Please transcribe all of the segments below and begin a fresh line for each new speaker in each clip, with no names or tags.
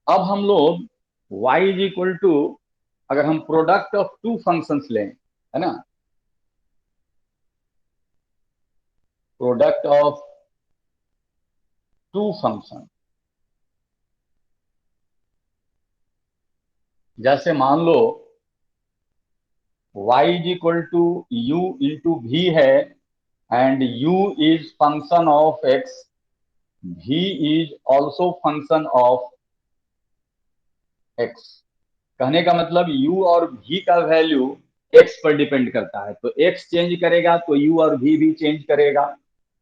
अब हम लोग y इज इक्वल टू, अगर हम प्रोडक्ट ऑफ टू फंक्शंस लें, है ना, प्रोडक्ट ऑफ टू फंक्शन, जैसे मान लो y is equal to u into v है, and u is function of x, v is also function of x। कहने का मतलब u और v का वैल्यू x पर डिपेंड करता है, तो x चेंज करेगा तो u और v भी चेंज करेगा,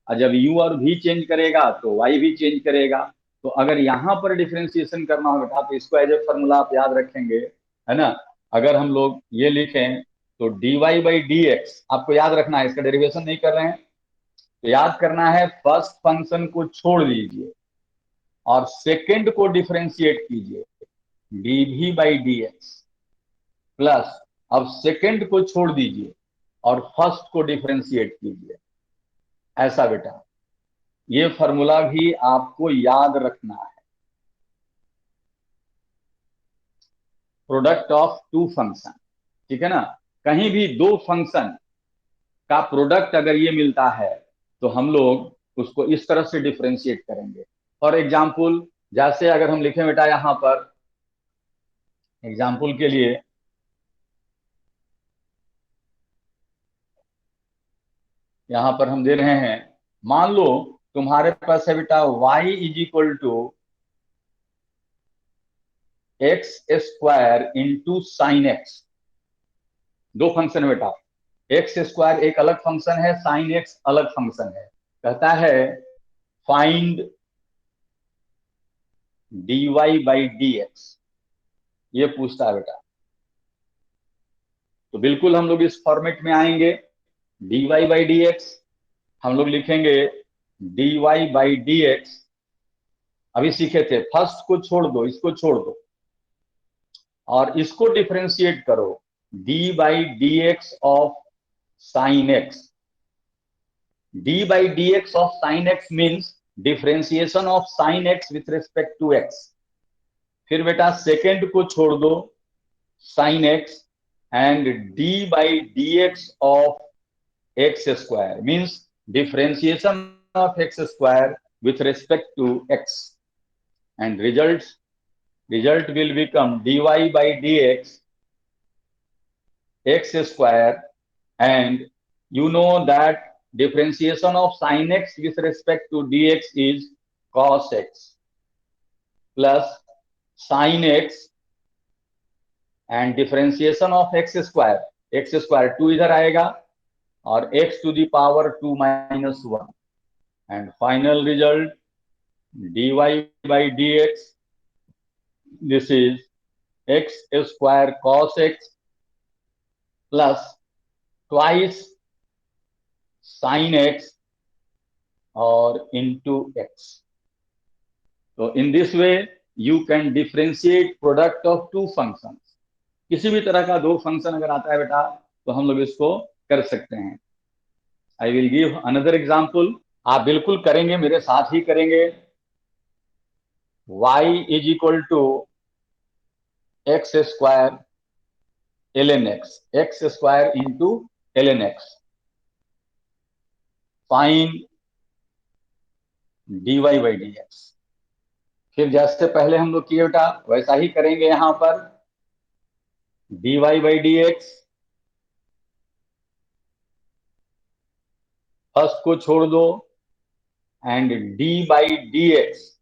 और जब u और v चेंज करेगा तो y भी चेंज करेगा। तो अगर यहाँ पर डिफरेंशिएशन करना होगा तो इसको एज ए फॉर्मूला आप याद रखेंगे, है ना। अगर हम लोग ये लिखें तो dy बाई डी एक्स, आपको याद रखना है, इसका डेरिवेशन नहीं कर रहे हैं, तो याद करना है फर्स्ट फंक्शन को छोड़ दीजिए और सेकेंड को डिफरेंशिएट कीजिए, dv by d x, plus अब सेकेंड को छोड़ दीजिए और फर्स्ट को डिफरेंशिएट कीजिए। ऐसा बेटा, ये फॉर्मूला भी आपको याद रखना है। प्रोडक्ट ऑफ टू फंक्शन, ठीक है ना, कहीं भी दो फंक्शन का प्रोडक्ट अगर ये मिलता है तो हम लोग उसको इस तरह से डिफरेंशिएट करेंगे। फॉर एग्जाम्पल, जैसे अगर हम लिखें बेटा यहां पर एग्जाम्पल के लिए, यहां पर हम दे रहे हैं, मान लो तुम्हारे पास है बेटा y is equal to x square into sine x. दो फंक्शन है बेटा, एक्स स्क्वायर एक अलग फंक्शन है, साइन एक्स अलग फंक्शन है। कहता है find dy by d x, ये पूछता है बेटा। तो बिल्कुल हम लोग इस फॉर्मेट में आएंगे, dy बाई डी एक्स, हम लोग लिखेंगे dy बाई डी एक्स, अभी सीखे थे, फर्स्ट को छोड़ दो, इसको छोड़ दो और इसको डिफरेंशिएट करो, d by d x of sine x. d by d x of sine x means differentiation of sine x with respect to x। फिर बेटा सेकेंड को छोड़ दो, sine x, and d by d x of x square means differentiation of x square with respect to x, and result will become dy by dx x square, and you know that differentiation of sin x with respect to dx is cos x plus sin x, and differentiation of x square 2 इधर आएगा और x to the power 2 minus 1, and final result dy by dx, this is x square cos x plus twice sin x और into x। तो in this way you can differentiate product of two functions. किसी भी तरह का दो function अगर आता है बेटा तो हम लोग इसको कर सकते हैं। I will give another example, आप बिल्कुल करेंगे, मेरे साथ ही करेंगे। y is equal to x square ln x, x square into ln x, fine dy by d x. फिर जैसे पहले हम लोग किए बेटा वैसा ही करेंगे, यहां पर dy by d x, first को छोड़ दो, and d by d x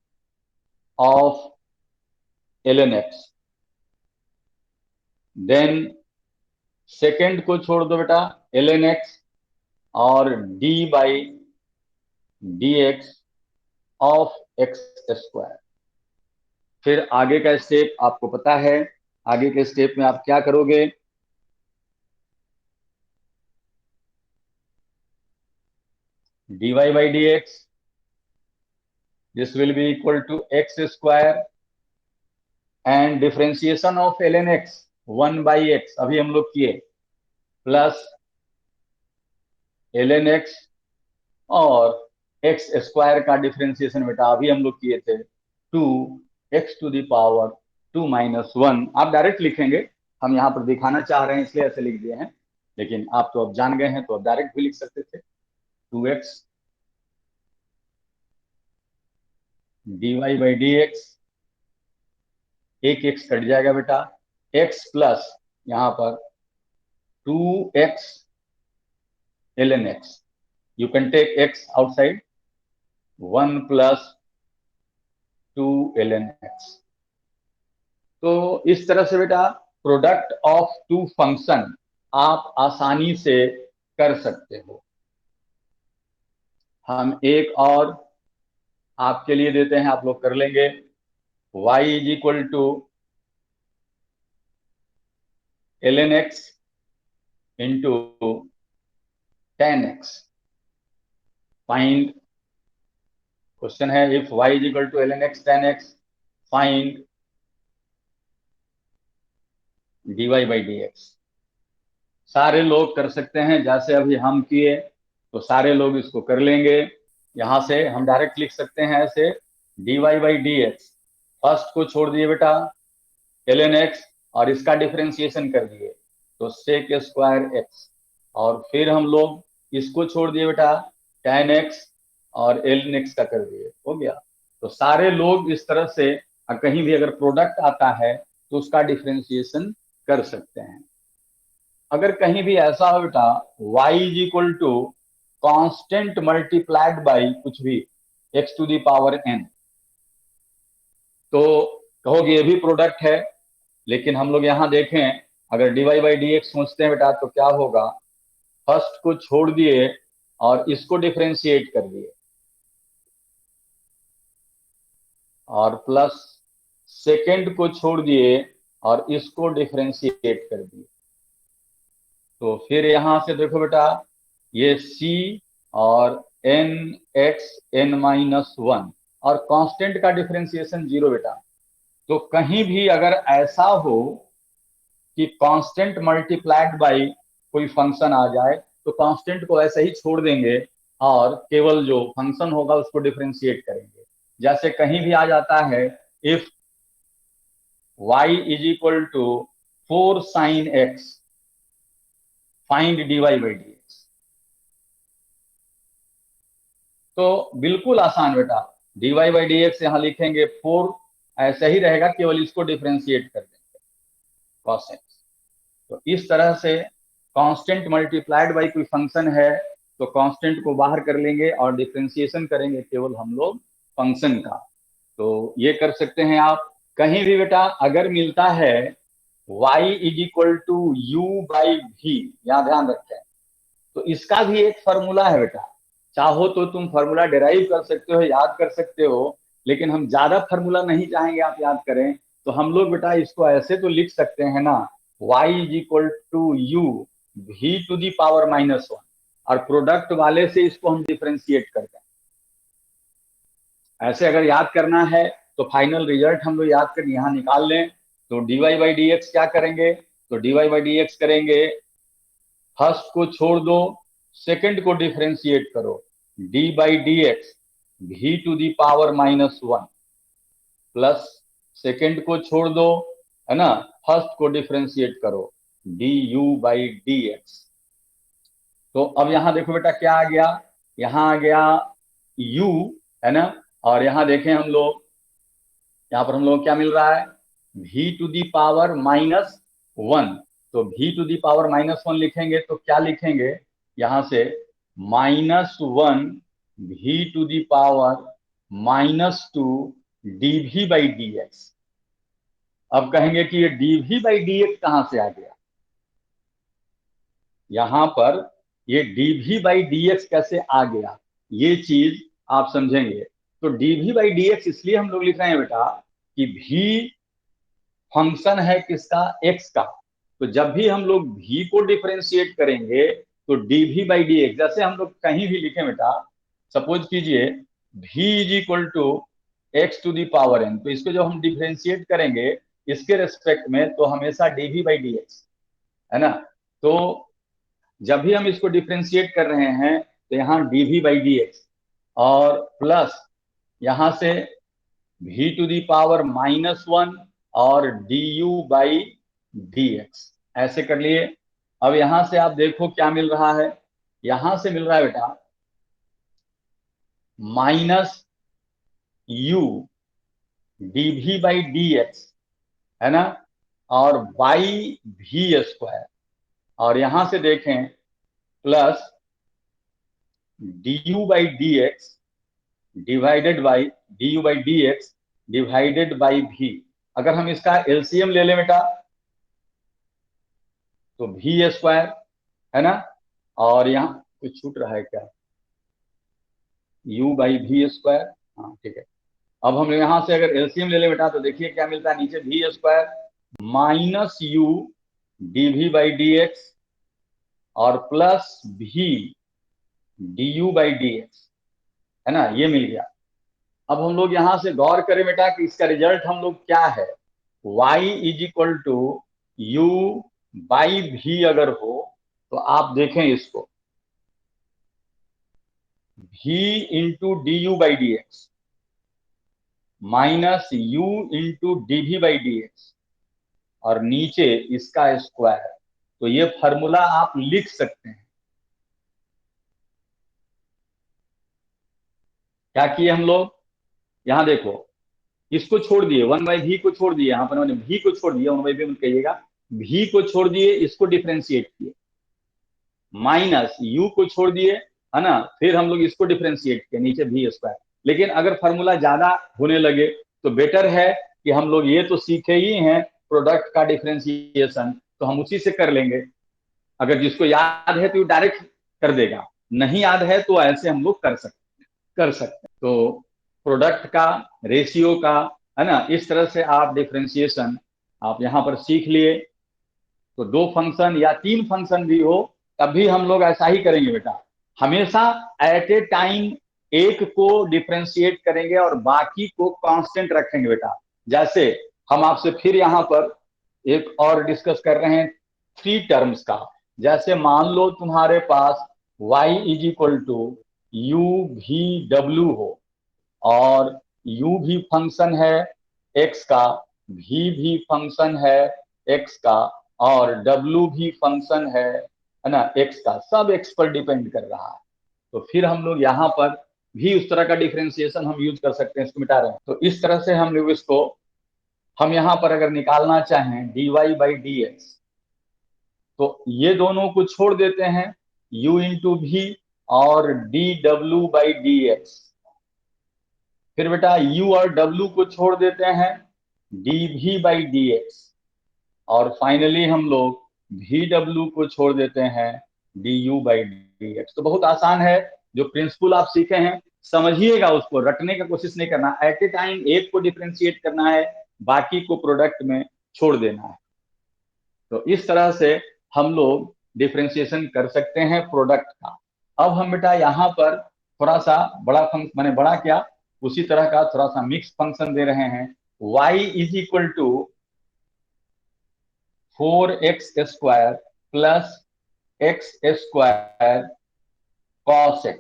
of ln x, then second को छोड़ दो बेटा ln x और d by d x of x square. फिर आगे का स्टेप आपको पता है, आगे के स्टेप में आप क्या करोगे, dy by d x, this will be equal to x square and differentiation of ln x 1 by x अभी हम लोग किए, प्लस ln x और एक्स स्क्वायर का डिफरेंशिएशन बेटा अभी हम लोग किए थे 2 x टू द पावर 2 - 1। आप डायरेक्ट लिखेंगे, हम यहाँ पर दिखाना चाह रहे हैं इसलिए ऐसे लिख दिए हैं, लेकिन आप तो अब जान गए हैं तो अब डायरेक्ट भी लिख सकते थे। 2x dy/dx, एक x कट जाएगा बेटा, x प्लस यहाँ पर 2x ln x, you can take x outside, 1 + 2 ln x। तो इस तरह से बेटा प्रोडक्ट ऑफ टू फंक्शन आप आसानी से कर सकते हो। हम एक और आपके लिए देते हैं, आप लोग कर लेंगे। y = ln x into tan x। Find, question है if y = ln x tan x, find dy/dx। सारे लोग कर सकते हैं, जैसे अभी हम किए तो सारे लोग इसको कर लेंगे। यहां से हम डायरेक्ट लिख सकते हैं ऐसे, dy/dx, फर्स्ट को छोड़ दिए बेटा ln x और इसका डिफरेंशिएशन कर दिए तो sec² x, और फिर हम लोग इसको छोड़ दिए बेटा tan x और ln x का कर दिए, हो गया। तो सारे लोग इस तरह से कहीं भी अगर प्रोडक्ट आता है तो उसका डिफरेंशिएशन कर सकते हैं। अगर कहीं भी ऐसा हो बेटा y = कांस्टेंट मल्टीप्लाइड बाई कुछ भी x to the power n, तो कहोगे ये भी प्रोडक्ट है, लेकिन हम लोग यहाँ देखें अगर dy/dx सोचते हैं बेटा तो क्या होगा, फर्स्ट को छोड़ दिए और इसको डिफरेंशिएट कर दिए और प्लस सेकंड को छोड़ दिए और इसको डिफरेंशिएट कर दिए। तो फिर यहां से देखो बेटा ये c और nx n-1 और कांस्टेंट का डिफरेंशिएशन 0 बेटा। तो कहीं भी अगर ऐसा हो कि कांस्टेंट मल्टीप्लाइड बाई कोई फंक्शन आ जाए तो कांस्टेंट को ऐसे ही छोड़ देंगे और केवल जो फंक्शन होगा उसको डिफरेंशिएट करेंगे। जैसे कहीं भी आ जाता है if y = 4 sin x, find dy/dx। तो बिल्कुल आसान बेटा, dy/dx यहाँ लिखेंगे 4, ऐसा ही रहेगा, केवल इसको डिफरेंशिएट कर देंगे cos x। तो इस तरह से कांस्टेंट मल्टीप्लाइड बाई कोई फंक्शन है तो कांस्टेंट को बाहर कर लेंगे और डिफरेंशिएशन करेंगे केवल हम लोग फंक्शन का। तो ये कर सकते हैं आप। कहीं भी बेटा अगर मिलता है y = u/v, यहाँ ध्यान रखें, तो इसका भी एक फॉर्मूला है बेटा। चाहो तो तुम फॉर्मूला डिराइव कर सकते हो, याद कर सकते हो, लेकिन हम ज्यादा फॉर्मूला नहीं चाहेंगे आप याद करें, तो हम लोग बेटा इसको ऐसे तो लिख सकते हैं ना, y = u v⁻⁻1, और प्रोडक्ट वाले से इसको हम डिफरेंशिएट करते हैं। ऐसे अगर याद करना है तो फाइनल रिजल्ट हम लोग याद कर यहाँ निकाल लें। तो dy/dx क्या करेंगे, तो dy/dx करेंगे, फर्स्ट को छोड़ दो, सेकंड को डिफरेंशिएट करो, d/dx v⁻⁻1 प्लस सेकंड को छोड़ दो, है ना, फर्स्ट को डिफरेंशिएट करो du/dx। तो अब यहां देखो बेटा क्या आ गया, यहां आ गया u, है ना, और यहां देखें हम लोग, यहां पर हम लोग क्या मिल रहा है v⁻⁻1। तो v⁻⁻1 लिखेंगे तो क्या लिखेंगे यहां से, -1 v⁻⁻2 dv/dx। अब कहेंगे कि ये dv/dx कहां से आ गया, यहां पर ये dv/dx कैसे आ गया, ये चीज आप समझेंगे। तो dv/dx इसलिए हम लोग लिख रहे हैं बेटा कि v फंक्शन है किसका, x का। तो जब भी हम लोग v को डिफरेंशिएट करेंगे तो dv/dx, जैसे हम लोग कहीं भी लिखें बेटा, सपोज कीजिए v = x to the power n, तो इसको जब हम डिफरेंशिएट करेंगे इसके रेस्पेक्ट में तो हमेशा dv/dx, है ना। तो जब भी हम इसको डिफरेंशिएट कर रहे हैं तो यहाँ dv/dx और प्लस यहां से v टू दी पावर -1 और du/dx, ऐसे कर लिए। अब यहां से आप देखो क्या मिल रहा है, यहां से मिल रहा है बेटा -u/dv/dx, है ना, और बाई v², और यहां से देखें plus du/dx divided by du/dx divided by v। अगर हम इसका एलसीएम ले लें बेटा तो v², है ना, और यहाँ कुछ छूट रहा है क्या, u/v², हाँ ठीक है। अब हम यहां से अगर एलसीएम ले लें बेटा तो देखिए क्या मिलता है, नीचे v² माइनस u dv/dx और प्लस v du/dx, है ना, ये मिल गया। अब हम लोग यहां से गौर करें बेटा कि इसका रिजल्ट हम लोग क्या है, y is equal to u by v अगर हो तो आप देखें इसको v into du/dx minus u into dv/dx और नीचे इसका स्क्वायर, तो ये फॉर्मूला आप लिख सकते हैं। क्या किए हम लोग, यहां देखो इसको छोड़ दिए, 1/v को छोड़ दिए, यहाँ पर मैंने v को छोड़ दिया, 1/v मत कहिएगा, v को छोड़ दिए, इसको डिफ्रेंशिएट किए, माइनस u को छोड़ दिए, है ना, फिर हम लोग इसको डिफ्रेंशिएट किए, नीचे v²। लेकिन अगर फॉर्मूला ज्यादा होने लगे तो बेटर है कि हम लोग ये तो सीखे ही हैं प्रोडक्ट का डिफ्रेंशिएशन, तो हम उसी से कर लेंगे। अगर जिसको याद है तो डायरेक्ट कर देगा, नहीं याद है तो ऐसे हम लोग कर सकते हैं। तो प्रोडक्ट का, रेशियो का, है ना, इस तरह से आप डिफ्रेंशिएशन आप यहां पर सीख लिए। तो 2 फंक्शन या 3 फंक्शन भी हो तब भी हम लोग ऐसा ही करेंगे बेटा, हमेशा एट ए टाइम एक को डिफ्रेंशिएट करेंगे और बाकी को कांस्टेंट रखेंगे बेटा। जैसे हम आपसे फिर यहाँ पर एक और डिस्कस कर रहे हैं 3 टर्म्स का। जैसे मान लो तुम्हारे पास y is equal to u v डब्ल्यू हो और u भी फंक्शन है x का, v भी फंक्शन है x का और w भी फंक्शन है ना, x का, सब x पर डिपेंड कर रहा है। तो फिर हम लोग यहाँ पर भी उस तरह का डिफरेंशिएशन हम यूज कर सकते हैं, इसको मिटा रहे हैं तो इस तरह से हम लोग इसको, हम यहाँ पर अगर निकालना चाहें dy/dx तो ये दोनों को छोड़ देते हैं, u इंटू भी और dw/dx, फिर बेटा u और w को छोड़ देते हैं dv/dx और फाइनली हम लोग vw को छोड़ देते हैं du/dx। तो बहुत आसान है, जो प्रिंसिपल आप सीखे हैं समझिएगा, उसको रटने का कोशिश नहीं करना, एट ए टाइम एक को डिफ्रेंशिएट करना है, बाकी को प्रोडक्ट में छोड़ देना है। तो इस तरह से हम लोग डिफ्रेंशिएशन कर सकते हैं प्रोडक्ट का। अब हम बेटा यहाँ पर थोड़ा सा बड़ा फंक्शन, मैंने बड़ा क्या, उसी तरह का थोड़ा सा मिक्स फंक्शन दे रहे हैं, y is equal to 4x² plus x² cos x।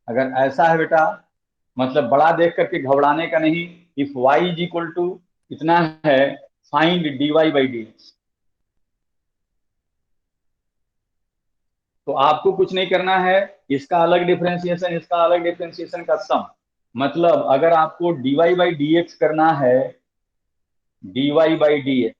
अगर ऐसा है बेटा, मतलब बड़ा देख करके घबराने का नहीं, if y is equal to इतना है, फाइंड dy/dx, तो आपको कुछ नहीं करना है, इसका अलग डिफरेंशिएशन, इसका अलग डिफरेंशिएशन का सम, मतलब अगर आपको dy/dx करना है, dy/dx,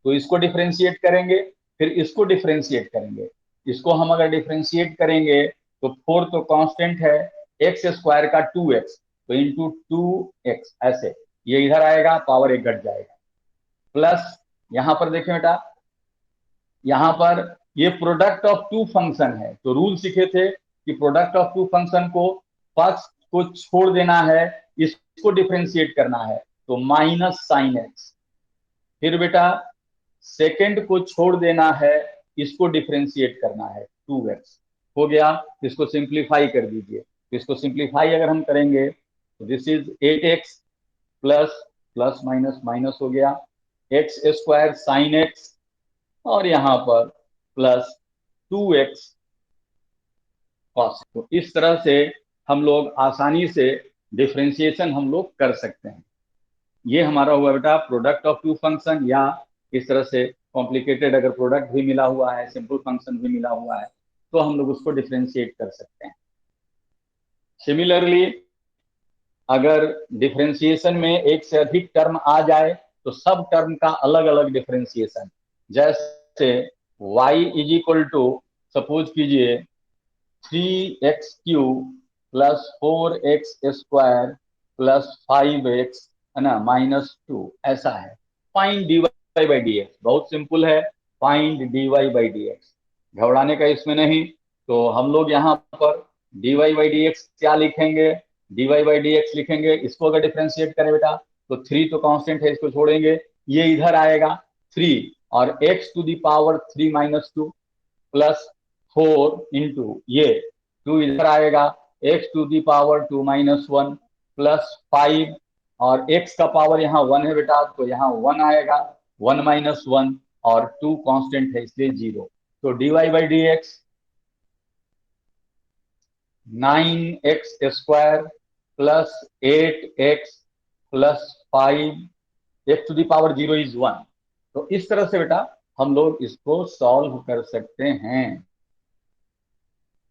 तो इसको डिफरेंशिएट करेंगे, फिर इसको डिफरेंशिएट करेंगे। इसको हम अगर डिफरेंशिएट करेंगे तो 4 तो कांस्टेंट है, x² का 2x, तो इंटू 2x, ऐसे ये इधर आएगा, पावर 1 घट जाएगा, प्लस यहाँ पर देखें बेटा, यहाँ पर ये प्रोडक्ट ऑफ 2 फंक्शन है, तो रूल सीखे थे कि प्रोडक्ट ऑफ 2 फंक्शन को फर्स्ट को छोड़ देना है, इसको डिफरेंशिएट करना है, तो माइनस साइन एक्स, फिर बेटा सेकेंड को छोड़ देना है, इसको डिफरेंशिएट करना है, 2x हो गया। इसको सिंप्लीफाई कर दीजिए, तो इसको सिंप्लीफाई अगर हम करेंगे तो this is 8x plus plus minus minus हो गया, x² साइन x और यहाँ पर प्लस 2x cos। तो इस तरह से हम लोग आसानी से डिफरेंशिएशन हम लोग कर सकते हैं। ये हमारा हुआ बेटा प्रोडक्ट ऑफ टू फंक्शन, या इस तरह से कॉम्प्लिकेटेड अगर प्रोडक्ट भी मिला हुआ है, सिंपल फंक्शन भी मिला हुआ है, तो हम लोग उसको डिफरेंशिएट कर सकते हैं। सिमिलरली अगर डिफरेंशिएशन में एक से अधिक टर्म आ जाए तो सब टर्म का अलग अलग डिफरेंशिएशन, जैसे y is equal to, suppose कीजिए 3x³ plus 4x² plus 5x, है ना, -2, ऐसा है। Find dy by d x, बहुत सिंपल है, find dy by d x, घबराने का इसमें नहीं। तो हम लोग यहाँ पर dy बाई डी एक्स क्या लिखेंगे, dy बाई डी एक्स लिखेंगे, इसको अगर डिफ्रेंशिएट करें बेटा तो 3 तो कांस्टेंट है, इसको छोड़ेंगे, ये इधर आएगा 3, और x⁻³ प्लस 4 इंटू ये 2 इधर आएगा, x⁻² प्लस 5, और x का पावर यहाँ 1 है बेटा, तो यहाँ 1 आएगा, 1 - 1, और 2 कांस्टेंट है इसलिए 0। तो dy by d x 9x² plus 8x plus 5, x⁻0 is 1। तो इस तरह से बेटा हम लोग इसको सॉल्व कर सकते हैं।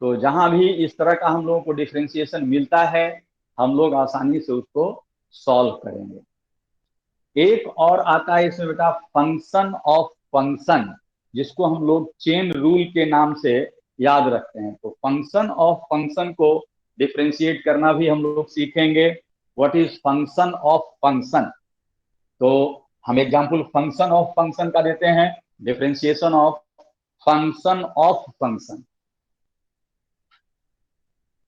तो जहां भी इस तरह का हम लोगों को डिफरेंशिएशन मिलता है, हम लोग आसानी से उसको सॉल्व करेंगे। एक और आता है इसमें बेटा फंक्शन ऑफ फंक्शन, जिसको हम लोग चेन रूल के नाम से याद रखते हैं। तो फंक्शन ऑफ फंक्शन को डिफरेंशिएट करना भी हम लोग सीखेंगे। What is function of function? तो हम एग्जांपल फंक्शन ऑफ फंक्शन का देते हैं, differentiation of function of function.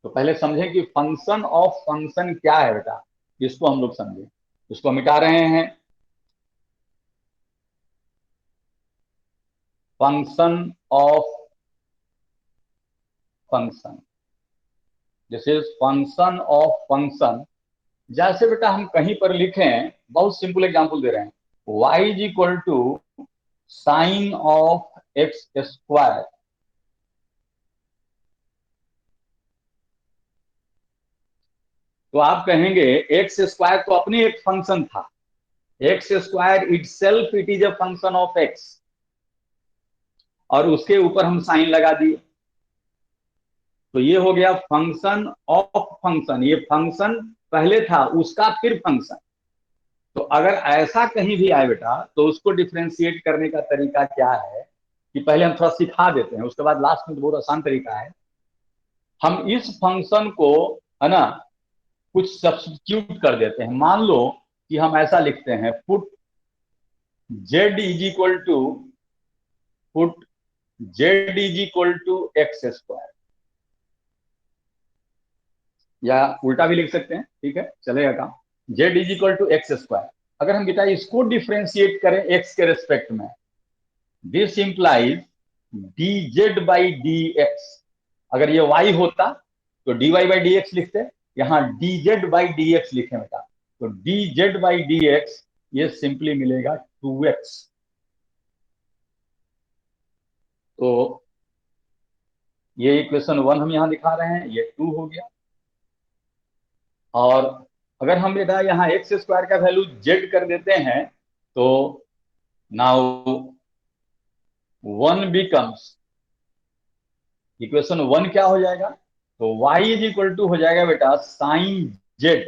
तो पहले समझें कि फंक्शन ऑफ फंक्शन क्या है बेटा, इसको हम लोग समझें। इसको मिटा रहे हैं, function of function, this is function of function. जैसे बेटा हम कहीं पर लिखें, बहुत सिंपल एग्जांपल दे रहे हैं, y is equal to sine of x²। तो आप कहेंगे x² तो अपनी एक फंक्शन था, x² itself it is a function of x, और उसके ऊपर हम साइन लगा दिए, तो ये हो गया फंक्शन ऑफ फंक्शन। ये फंक्शन पहले था, उसका फिर फंक्शन। तो अगर ऐसा कहीं भी आए बेटा, तो उसको डिफ्रेंशिएट करने का तरीका क्या है कि पहले हम थोड़ा सिखा देते हैं, उसके बाद लास्ट में तो बहुत आसान तरीका है। हम इस फंक्शन को, है ना, कुछ सब्स्टिट्यूट कर देते हैं। मान लो कि हम ऐसा लिखते हैं, put z is equal to, put z is equal to x², या उल्टा भी लिख सकते हैं, ठीक है, चलेगा काम। z is equal to x²। अगर हम बेटा इसको डिफ्रेंशिएट करें x के रेस्पेक्ट में, this implies dz by d x. अगर ये y होता तो dy बाई डी एक्स लिखते, यहाँ dz बाई डी एक्स लिखे बेटा, तो dz बाई डी एक्स ये सिंपली मिलेगा 2x। तो ये इक्वेशन 1 हम यहां दिखा रहे हैं, ये 2 हो गया। और अगर हम बेटा यहाँ x² का वैल्यू z कर देते हैं, तो नाउ 1 बिकम्स, इक्वेशन 1 क्या हो जाएगा, तो y इज इक्वल टू हो जाएगा बेटा साइन z।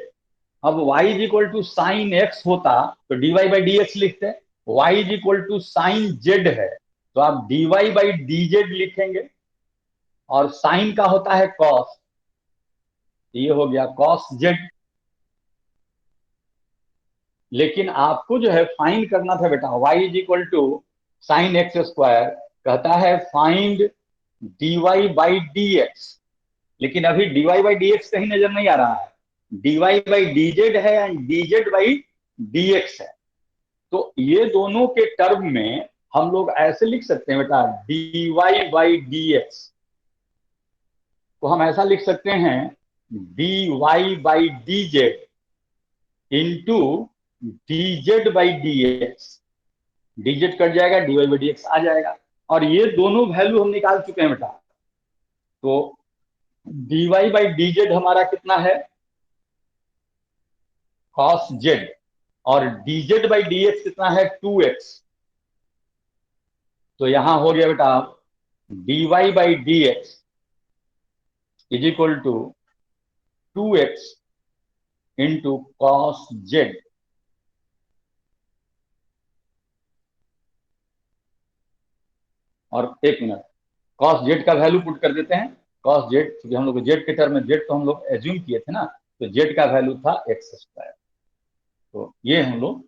अब y is equal to sine x होता तो dy बाई डी एक्स लिखते, y is equal to sine z है तो आप dy बाई डी जेड लिखेंगे, और साइन का होता है कॉस, ये हो गया कॉस z। लेकिन आपको जो है फाइंड करना था बेटा, y is equal to sine x², कहता है find dy by d x. लेकिन अभी dy बाई डी एक्स कहीं नजर नहीं आ रहा है, dy बाई डी जेड है and dz by d x है। तो ये दोनों के टर्म में हम लोग ऐसे लिख सकते हैं बेटा, dy बाई डी एक्स। तो हम ऐसा लिख सकते हैं, dy by d z into dz by d x. dz cut जाएगा, dy बाई डी एक्स आ जाएगा, और ये दोनों वैल्यू हम निकाल चुके हैं बेटा। तो dy बाई dz हमारा कितना है, कॉस जेड, और dz बाई dx कितना है 2x। तो यहां हो गया बेटा dy by dx is equal to 2x into cos z. और एक मिनट, कॉस जेड का वैल्यू पुट कर देते हैं। कॉस जेड, क्योंकि हम लोग जेड के टर्म में जेड तो हम लोग एज्यूम किए थे ना, तो जेड का वैल्यू था एक्स स्क्वायर। तो ये हम लोग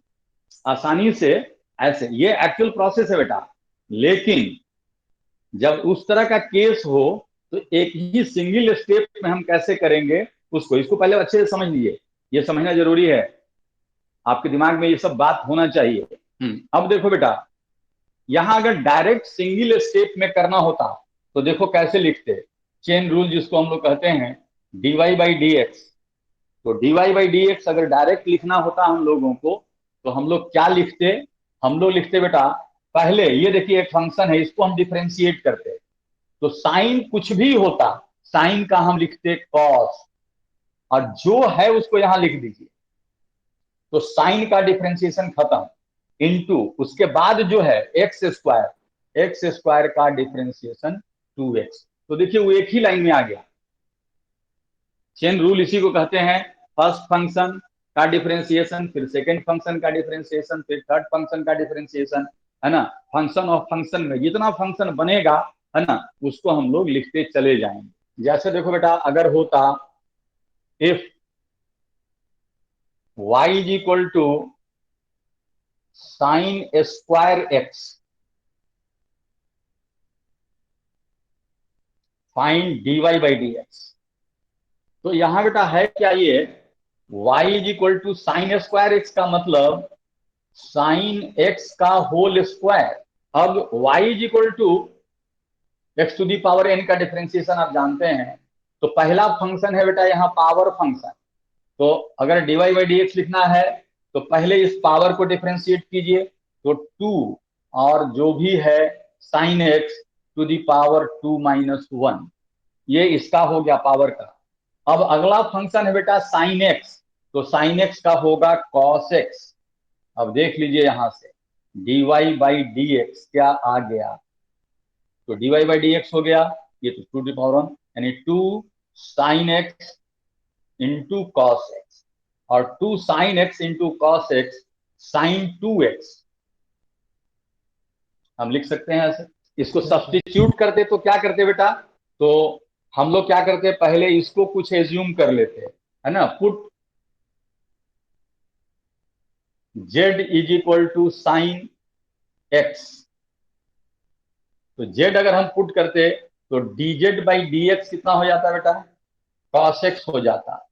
आसानी से ऐसे, ये एक्चुअल प्रोसेस है बेटा। लेकिन जब उस तरह का केस हो तो एक ही सिंगल स्टेप में हम कैसे करेंगे उसको, इसको पहले अच्छे से समझ लीजिए, ये समझना जरूरी है, आपके दिमाग में ये सब बात होना चाहिए। अब देखो बेटा, यहां अगर डायरेक्ट सिंगल स्टेप में करना होता तो देखो कैसे लिखते, चेन रूल जिसको हम लोग कहते हैं, dy बाई डी एक्स। तो dy बाई डी एक्स अगर डायरेक्ट लिखना होता हम लोगों को, तो हम लोग क्या लिखते, हम लोग लिखते बेटा, पहले ये देखिए एक फंक्शन है, इसको हम डिफ्रेंशिएट करते, तो साइन कुछ भी होता, साइन का हम लिखते कॉस, और जो है उसको यहां लिख दीजिए। तो साइन का डिफ्रेंशिएशन खत्म, इनटू उसके बाद जो है एक्स स्क्वायर का डिफ्रेंशिएशन 2x। तो देखिए वो एक ही लाइन में आ गया। चेन रूल इसी को कहते हैं, फर्स्ट फंक्शन का डिफरेंशिएशन, फिर सेकंड फंक्शन का डिफरेंशिएशन, फिर थर्ड फंक्शन का डिफरेंशिएशन, है ना। फंक्शन ऑफ फंक्शन में जितना फंक्शन बनेगा, है ना, उसको हम लोग लिखते चले जाएंगे। जैसे देखो बेटा, अगर होता if y is equal to sine square x, find dy by d x. तो यहां बेटा है क्या, ये y is equal to sine square x का मतलब साइन एक्स का होल स्क्वायर। अब y is equal to x to the power n का डिफरेंशिएशन आप जानते हैं, तो पहला फंक्शन है बेटा यहाँ पावर फंक्शन। तो अगर dy बाई डी एक्स लिखना है तो पहले इस पावर को डिफरेंशिएट कीजिए, तो 2 और जो भी है sine x to the power 2 - 1, ये इसका हो गया पावर का। अब अगला फंक्शन है बेटा साइन एक्स, तो साइन एक्स का होगा कॉस एक्स। अब देख लीजिए यहां से dy बाई डी एक्स क्या आ गया, तो dy बाई डी एक्स हो गया, ये तो 2 यानी 2 sine x into cos x, और 2 sine x into cos x sine 2x हम लिख सकते हैं ऐसे। इसको सब्सटीट्यूट करते तो क्या करते बेटा, तो हम लोग क्या करते, पहले इसको कुछ एज्यूम कर लेते, है ना, put z is equal to sine x. तो z अगर हम पुट करते तो dz बाई डी एक्स कितना हो जाता बेटा, cos x हो जाता।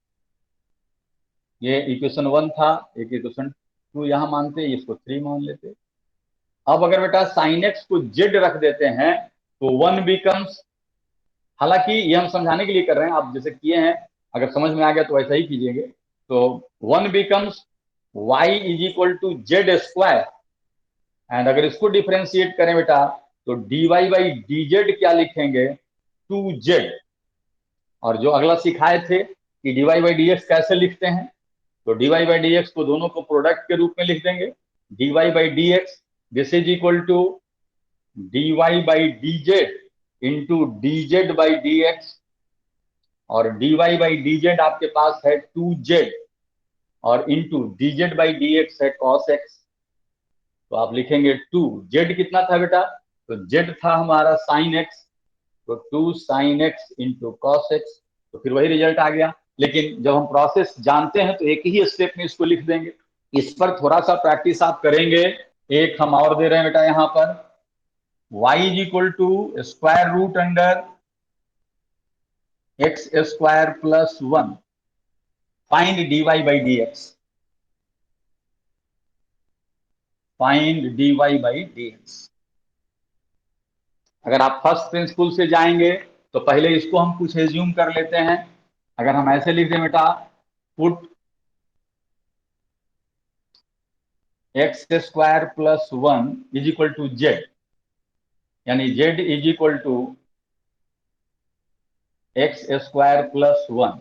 ये इक्वेशन 1 था, एक इक्वेशन 2 यहां मानते, इसको 3 मान लेते। अब अगर बेटा साइन एक्स को z रख देते हैं तो 1 बिकम्स, हालांकि ये हम समझाने के लिए कर रहे हैं, आप जैसे किए हैं, अगर समझ में आ गया तो ऐसा ही कीजिएगा। तो 1 becomes y is equal to z square, and अगर इसको डिफ्रेंशिएट करें बेटा तो dy बाई डी जेड क्या लिखेंगे 2z। और जो अगला सिखाए थे कि dy बाई डी एक्स कैसे लिखते हैं, तो dy बाई डी एक्स को दोनों को प्रोडक्ट के रूप में लिख देंगे, dy by d x this is equal to dy by d z into d z by d x, और dy बाई डी जेड आपके पास है 2z, और into d z by d x है cos x। तो आप लिखेंगे 2, z कितना था बेटा, तो z था हमारा साइन x, तो 2 sine x into cos x, तो फिर वही रिजल्ट आ गया। लेकिन जब हम प्रोसेस जानते हैं तो एक ही स्टेप में इसको लिख देंगे। इस पर थोड़ा सा प्रैक्टिस आप करेंगे। एक हम और दे रहे हैं बेटा यहां पर, y is equal to square root under x square plus 1, find dy by d x, find dy by d x. अगर आप फर्स्ट प्रिंसिपल से जाएंगे तो पहले इसको हम कुछ एज्यूम कर लेते हैं। अगर हम ऐसे लिख दें बेटा, put x square plus 1 is equal to z, यानी z is equal to x square plus 1,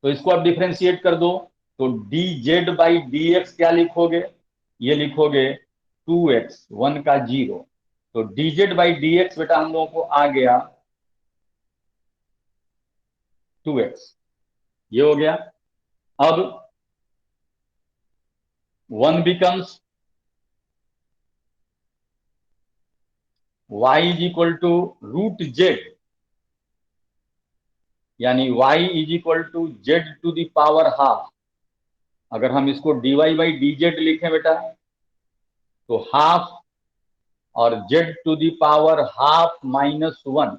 तो इसको आप डिफ्रेंशिएट कर दो, तो dz बाई dx क्या लिखोगे, ये लिखोगे 2x, 1 का 0। तो dz बाई dx बेटा हम लोगों को आ गया 2x, ये हो गया। अब 1 becomes y is equal to root z, यानी y is equal to z to the power half. अगर हम इसको dy बाई dz लिखें बेटा, तो हाफ और z to the power half minus 1,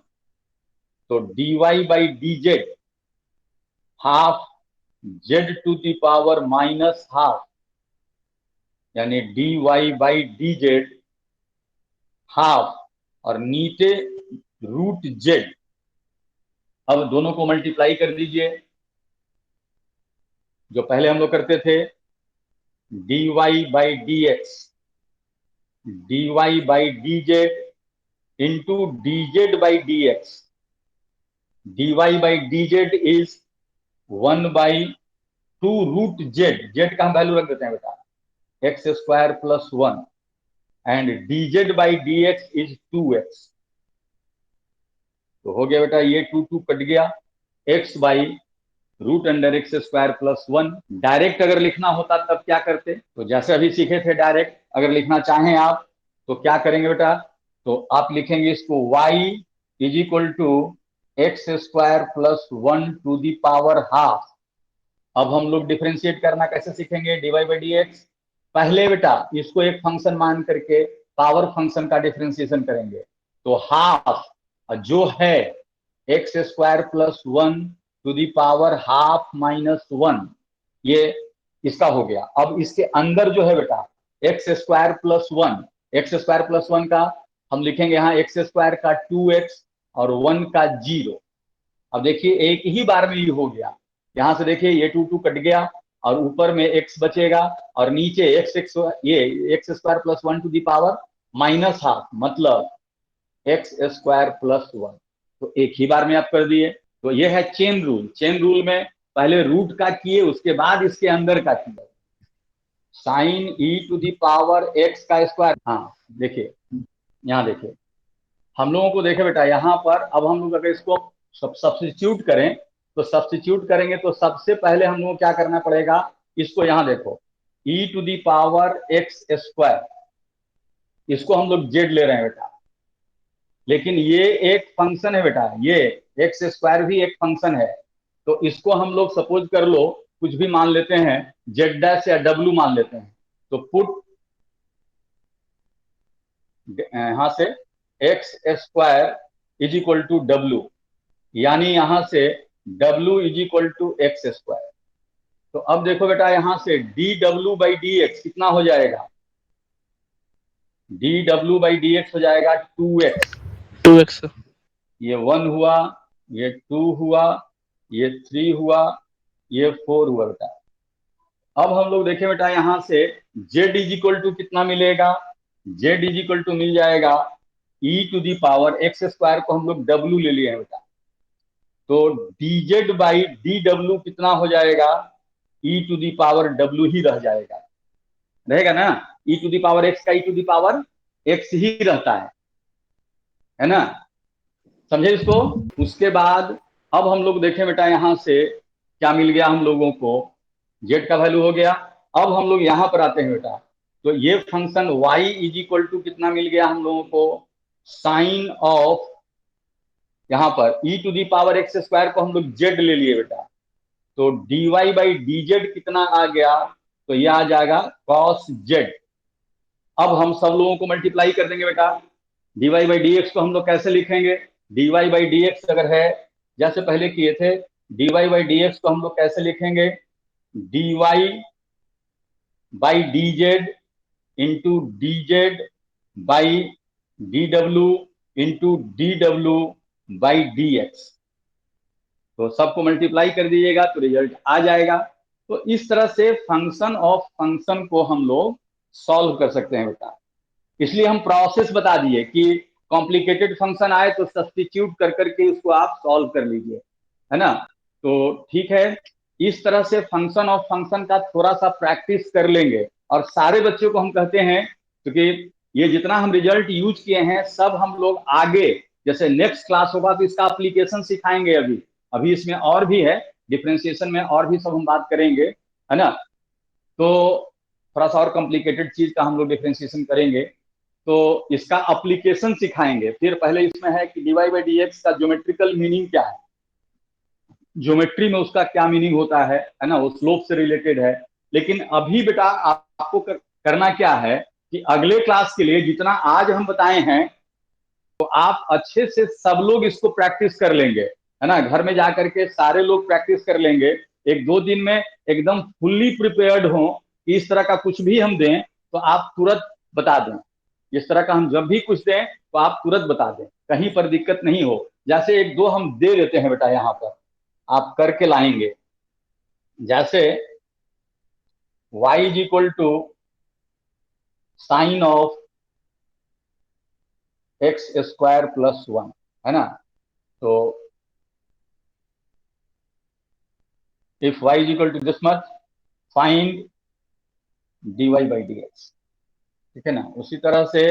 तो dy by dz half z to the power minus half, यानी dy बाई dz हाफ और नीचे रूट जेड। अब दोनों को मल्टीप्लाई कर दीजिए, जो पहले हम लोग करते थे, dy by dx, dy by dz into dz by dx, dy by dz is 1 by 2 root z, z का हम वैल्यू रख देते हैं बेटा, x square plus 1, and dz by dx is 2x। तो हो गया बेटा, ये 2 कट गया, x by root under x square plus 1। Direct अगर लिखना होता तब क्या करते, तो जैसे अभी सीखे थे डायरेक्ट अगर लिखना चाहें आप तो क्या करेंगे बेटा, तो आप लिखेंगे इसको y is equal to x square plus 1 to the power half. अब हम लोग डिफरेंशिएट करना कैसे सीखेंगे, dy बाई डी एक्स। पहले बेटा इसको एक फंक्शन मान करके पावर फंक्शन का डिफरेंशिएशन करेंगे, तो हाफ जो है x square plus 1 to the power half minus 1, ये इसका हो गया। अब इसके अंदर जो है बेटा x square plus 1, x square plus 1 का हम लिखेंगे यहाँ एक्स स्क्वायर का 2x और 1 का 0। अब देखिए एक ही बार में ये हो गया, यहां से देखिए ये 2 कट गया और ऊपर में x बचेगा और नीचे x ये x square plus 1 to the power minus half, मतलब एक्स स्क्वायर प्लस 1। तो एक ही बार में आप कर दिए। तो ये है चेन रूल। चेन रूल में पहले रूट का किए, उसके बाद इसके अंदर का किया। Sine e to the power x का स्क्वायर, हाँ देखिए यहाँ देखिए हम लोगों को, देखे बेटा यहाँ पर अब हम लोग अगर इसको सब्स्टिट्यूट करें, तो सब्स्टिट्यूट करेंगे तो सबसे पहले हम लोग को क्या करना पड़ेगा, इसको यहाँ देखो e to the power x square, इसको हम लोग जेड ले रहे हैं बेटा, लेकिन ये एक फंक्शन है बेटा, ये एक्स स्क्वायर भी एक फंक्शन है। तो इसको हम लोग सपोज कर लो कुछ भी मान लेते हैं, जेड डैश या डब्ल्यू मान लेते हैं। तो पुट यहां से x square is equal to डब्ल्यू, यानी यहां से डब्ल्यू is equal to x square. तो अब देखो बेटा यहां से डी डब्ल्यू बाई डी एक्स कितना हो जाएगा, डी डब्ल्यू बाई डी एक्स हो जाएगा 2x।
2x।
ये 1 हुआ, ये 2 हुआ, ये 3 हुआ, ये 4 हुआ बेटा। अब हम लोग देखें बेटा यहां से z इज इक्वल टू कितना मिलेगा, z इज इक्वल टू मिल जाएगा e to the power x square को हम लोग w ले लिए हैं बेटा, तो dz बाई डी डब्ल्यू कितना हो जाएगा, e to the power w ही रह जाएगा, रहेगा ना, e to the power x का e to the power x ही रहता है ना, समझे इसको। उसके बाद अब हम लोग देखें बेटा यहां से क्या मिल गया हम लोगों को, जेड का वैल्यू हो गया। अब हम लोग यहां पर आते हैं बेटा, तो ये function y is equal to कितना मिल गया हम लोगों को, साइन ऑफ, यहां पर e to the power x square को हम लोग जेड ले लिए बेटा, तो dy बाई dz कितना आ गया, तो ये आ जाएगा cos z। अब हम सब लोगों को मल्टीप्लाई कर देंगे बेटा, dy बाई dx को हम लोग कैसे लिखेंगे, dy बाई dx अगर है जैसे पहले किए थे, dy बाई dx को हम लोग कैसे लिखेंगे, dy by dz into dz by dw into dw by dx। तो सबको मल्टीप्लाई कर दीजिएगा तो रिजल्ट आ जाएगा। तो इस तरह से फंक्शन ऑफ फंक्शन को हम लोग सॉल्व कर सकते हैं बेटा। इसलिए हम प्रोसेस बता दिए कि कॉम्प्लिकेटेड फंक्शन आए तो सब्स्टिट्यूट कर करके उसको आप सॉल्व कर लीजिए, है ना। तो ठीक है, इस तरह से फंक्शन ऑफ फंक्शन का थोड़ा सा प्रैक्टिस कर लेंगे, और सारे बच्चों को हम कहते हैं, क्योंकि ये जितना हम रिजल्ट यूज किए हैं सब हम लोग आगे जैसे नेक्स्ट क्लास होगा तो इसका एप्लीकेशन सिखाएंगे। अभी अभी इसमें और भी है, डिफ्रेंसिएशन में और भी सब हम बात करेंगे, है ना। तो थोड़ा सा और कॉम्प्लिकेटेड चीज का हम लोग डिफ्रेंसिएशन करेंगे, तो इसका एप्लीकेशन सिखाएंगे। फिर पहले इसमें है कि dy बाई डी एक्स का ज्योमेट्रिकल मीनिंग क्या है, ज्योमेट्री में उसका क्या मीनिंग होता है ना, वो स्लोप से रिलेटेड है। लेकिन अभी बेटा आपको करना क्या है कि अगले क्लास के लिए जितना आज हम बताए हैं तो आप अच्छे से सब लोग इसको प्रैक्टिस कर लेंगे, है ना। घर में जाकर के सारे लोग प्रैक्टिस कर लेंगे, एक दो दिन में एकदम फुल्ली प्रिपेयर्ड हो कि इस तरह का कुछ भी हम दें तो आप तुरंत बता दें। इस तरह का हम जब भी कुछ दें तो आप तुरंत बता दें, कहीं पर दिक्कत नहीं हो। जैसे एक दो हम दे देते हैं बेटा, यहाँ पर आप करके लाएंगे। जैसे y is equal to sine of x square plus one, है ना। तो if y is equal to this much, find dy by d x, ठीक है ना। उसी तरह से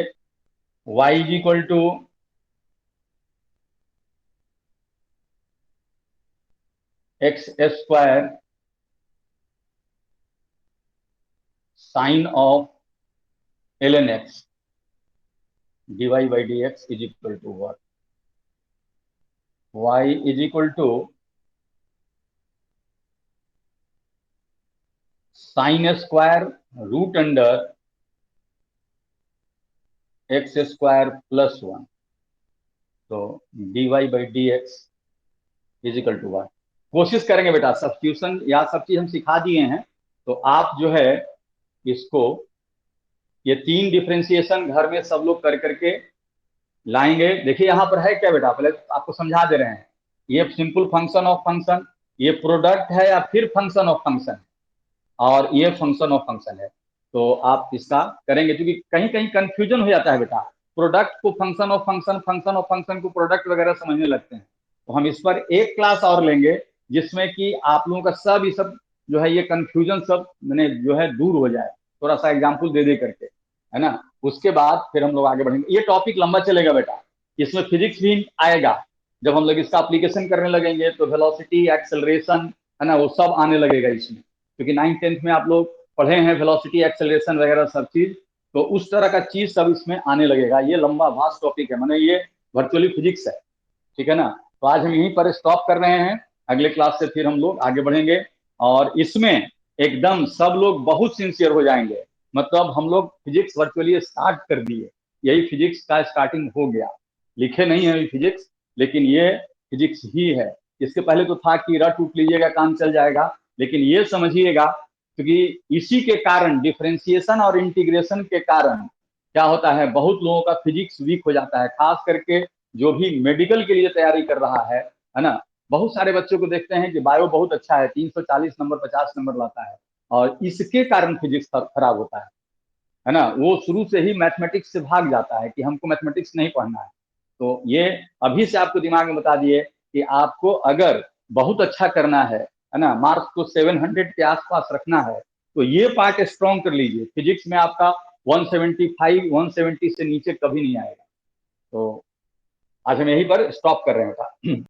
y is equal to x square sine of ln x, dy by d x is equal to what, y is equal to sine square root under x square plus one, तो dy by d x is equal to one. कोशिश करेंगे बेटा, substitution या सब चीज हम सिखा दिए हैं, तो आप जो है इसको ये तीन डिफ्रेंसिएशन घर में सब लोग कर करके लाएंगे। देखिए यहाँ पर है क्या बेटा, पहले आपको समझा दे रहे हैं। ये सिंपल फंक्शन ऑफ फंक्शन, ये प्रोडक्ट है या फिर फंक्शन ऑफ फंक्शन, और ये फंक्शन ऑफ फंक्शन है। तो आप इसका करेंगे, क्योंकि कहीं कहीं कंफ्यूजन हो जाता है बेटा, प्रोडक्ट को function of function, function of function को प्रोडक्ट वगैरह समझने लगते हैं। तो हम इस पर एक क्लास और लेंगे जिसमें कि आप लोगों का सब ये सब जो है ये कंफ्यूजन सब मैंने जो है दूर हो जाए, थोड़ा सा एग्जाम्पल दे दे करके, है ना। उसके बाद फिर हम लोग आगे बढ़ेंगे। ये टॉपिक लंबा चलेगा बेटा, इसमें फिजिक्स भी आएगा। जब हम लोग इसका एप्लीकेशन करने लगेंगे तो वेलोसिटी, एक्सेलरेशन, है ना, वो सब आने लगेगा इसमें, क्योंकि 9th 10th में आप लोग पढ़े हैं वेलोसिटी, एक्सेलरेशन वगैरह सब चीज, तो उस तरह का चीज सब इसमें आने लगेगा। ये लंबा वास्ट टॉपिक है, माने ये वर्चुअली फिजिक्स है, ठीक है ना। तो आज हम यहीं पर स्टॉप कर रहे हैं, अगले क्लास से फिर हम लोग आगे बढ़ेंगे, और इसमें एकदम सब लोग बहुत सिंसियर हो जाएंगे। मतलब हम लोग फिजिक्स वर्चुअली स्टार्ट कर दिए, यही फिजिक्स का स्टार्टिंग हो गया। लिखे नहीं है फिजिक्स, लेकिन ये फिजिक्स ही है। इसके पहले तो था कि रट उठ लीजिएगा काम चल जाएगा, लेकिन ये समझिएगा, क्योंकि इसी के कारण डिफरेंशिएशन और इंटीग्रेशन के कारण क्या होता है, बहुत लोगों का फिजिक्स वीक हो जाता है, खास करके जो भी मेडिकल के लिए तैयारी कर रहा है ना। बहुत सारे बच्चों को देखते हैं कि बायो बहुत अच्छा है, 340 नंबर 50 नंबर लाता है, और इसके कारण फिजिक्स खराब होता है ना। वो शुरू से ही मैथमेटिक्स से भाग जाता है कि हमको मैथमेटिक्स नहीं पढ़ना है। तो ये अभी से आपको दिमाग में बता दिए कि आपको अगर बहुत अच्छा करना है ना, मार्क्स को 700 के आसपास रखना है, तो ये पार्ट स्ट्रॉन्ग कर लीजिए। फिजिक्स में आपका 175 170 से नीचे कभी नहीं आएगा। तो आज हम यहीं पर स्टॉप कर रहे हैं।